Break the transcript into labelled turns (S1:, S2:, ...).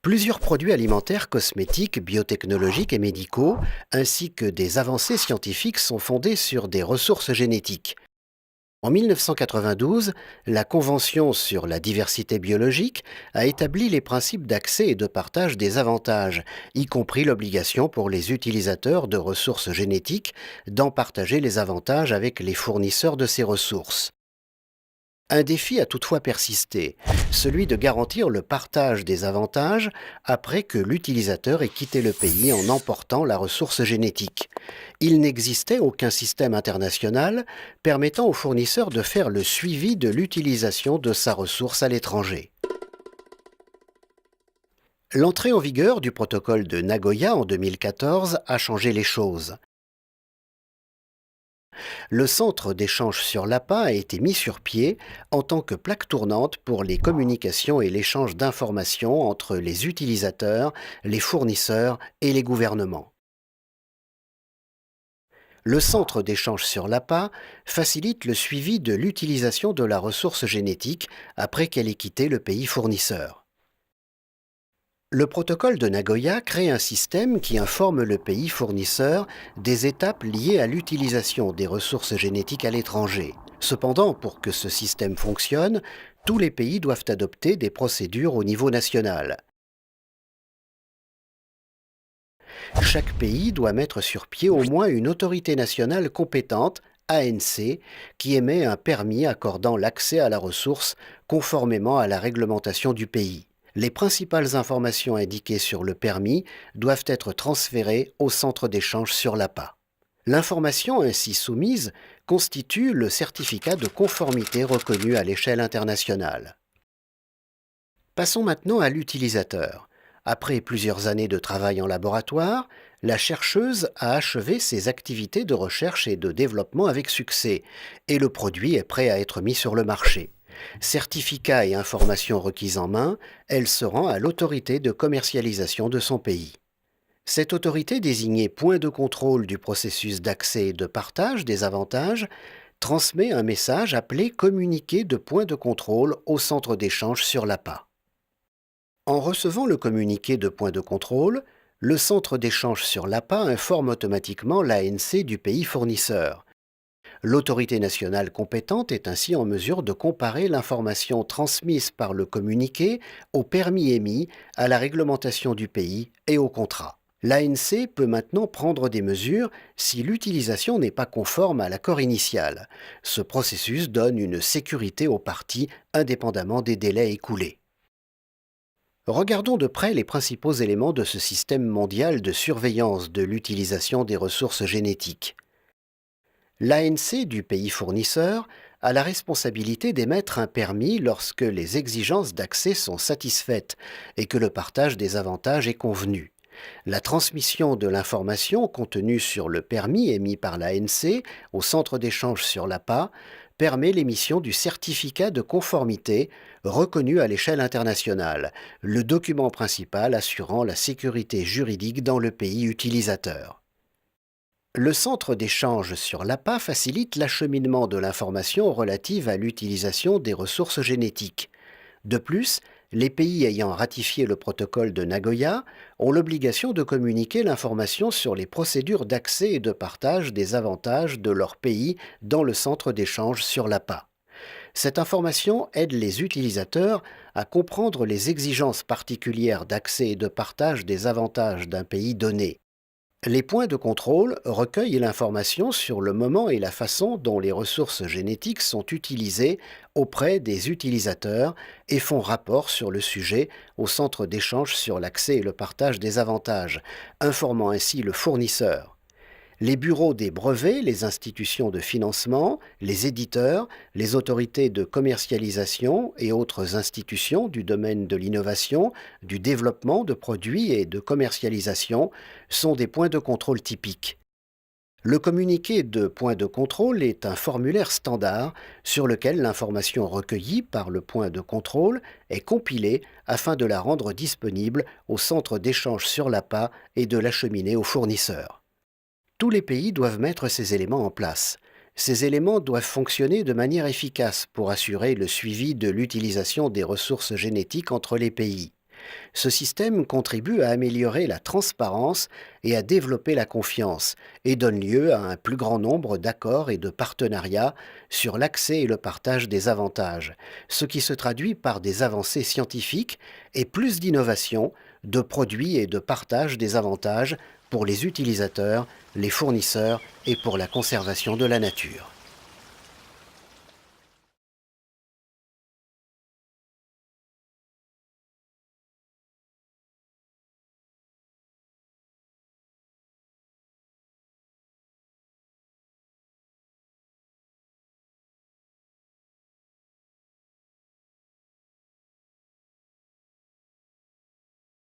S1: Plusieurs produits alimentaires, cosmétiques, biotechnologiques et médicaux, ainsi que des avancées scientifiques sont fondés sur des ressources génétiques. En 1992, la Convention sur la diversité biologique a établi les principes d'accès et de partage des avantages, y compris l'obligation pour les utilisateurs de ressources génétiques d'en partager les avantages avec les fournisseurs de ces ressources. Un défi a toutefois persisté, celui de garantir le partage des avantages après que l'utilisateur ait quitté le pays en emportant la ressource génétique. Il n'existait aucun système international permettant au fournisseur de faire le suivi de l'utilisation de sa ressource à l'étranger. L'entrée en vigueur du protocole de Nagoya en 2014 a changé les choses. Le centre d'échange sur l'APA a été mis sur pied en tant que plaque tournante pour les communications et l'échange d'informations entre les utilisateurs, les fournisseurs et les gouvernements. Le centre d'échange sur l'APA facilite le suivi de l'utilisation de la ressource génétique après qu'elle ait quitté le pays fournisseur. Le protocole de Nagoya crée un système qui informe le pays fournisseur des étapes liées à l'utilisation des ressources génétiques à l'étranger. Cependant, pour que ce système fonctionne, tous les pays doivent adopter des procédures au niveau national. Chaque pays doit mettre sur pied au moins une autorité nationale compétente, ANC, qui émet un permis accordant l'accès à la ressource conformément à la réglementation du pays. Les principales informations indiquées sur le permis doivent être transférées au centre d'échange sur l'APA. L'information ainsi soumise constitue le certificat de conformité reconnu à l'échelle internationale. Passons maintenant à l'utilisateur. Après plusieurs années de travail en laboratoire, la chercheuse a achevé ses activités de recherche et de développement avec succès, et le produit est prêt à être mis sur le marché. Certificats et informations requises en main, elle se rend à l'autorité de commercialisation de son pays. Cette autorité, désignée point de contrôle du processus d'accès et de partage des avantages, transmet un message appelé communiqué de point de contrôle au centre d'échange sur l'APA. En recevant le communiqué de point de contrôle, le centre d'échange sur l'APA informe automatiquement l'ANC du pays fournisseur. L'autorité nationale compétente est ainsi en mesure de comparer l'information transmise par le communiqué au permis émis, à la réglementation du pays et au contrat. L'ANC peut maintenant prendre des mesures si l'utilisation n'est pas conforme à l'accord initial. Ce processus donne une sécurité aux parties indépendamment des délais écoulés. Regardons de près les principaux éléments de ce système mondial de surveillance de l'utilisation des ressources génétiques. L'ANC du pays fournisseur a la responsabilité d'émettre un permis lorsque les exigences d'accès sont satisfaites et que le partage des avantages est convenu. La transmission de l'information contenue sur le permis émis par l'ANC au centre d'échange sur l'APA permet l'émission du certificat de conformité reconnu à l'échelle internationale, le document principal assurant la sécurité juridique dans le pays utilisateur. Le centre d'échange sur l'APA facilite l'acheminement de l'information relative à l'utilisation des ressources génétiques. De plus, les pays ayant ratifié le protocole de Nagoya ont l'obligation de communiquer l'information sur les procédures d'accès et de partage des avantages de leur pays dans le centre d'échange sur l'APA. Cette information aide les utilisateurs à comprendre les exigences particulières d'accès et de partage des avantages d'un pays donné. Les points de contrôle recueillent l'information sur le moment et la façon dont les ressources génétiques sont utilisées auprès des utilisateurs et font rapport sur le sujet au centre d'échange sur l'accès et le partage des avantages, informant ainsi le fournisseur. Les bureaux des brevets, les institutions de financement, les éditeurs, les autorités de commercialisation et autres institutions du domaine de l'innovation, du développement de produits et de commercialisation sont des points de contrôle typiques. Le communiqué de point de contrôle est un formulaire standard sur lequel l'information recueillie par le point de contrôle est compilée afin de la rendre disponible au centre d'échange sur l'APA et de l'acheminer aux fournisseurs. Tous les pays doivent mettre ces éléments en place. Ces éléments doivent fonctionner de manière efficace pour assurer le suivi de l'utilisation des ressources génétiques entre les pays. Ce système contribue à améliorer la transparence et à développer la confiance et donne lieu à un plus grand nombre d'accords et de partenariats sur l'accès et le partage des avantages, ce qui se traduit par des avancées scientifiques et plus d'innovation, de produits et de partage des avantages pour les utilisateurs, les fournisseurs et pour la conservation de la nature.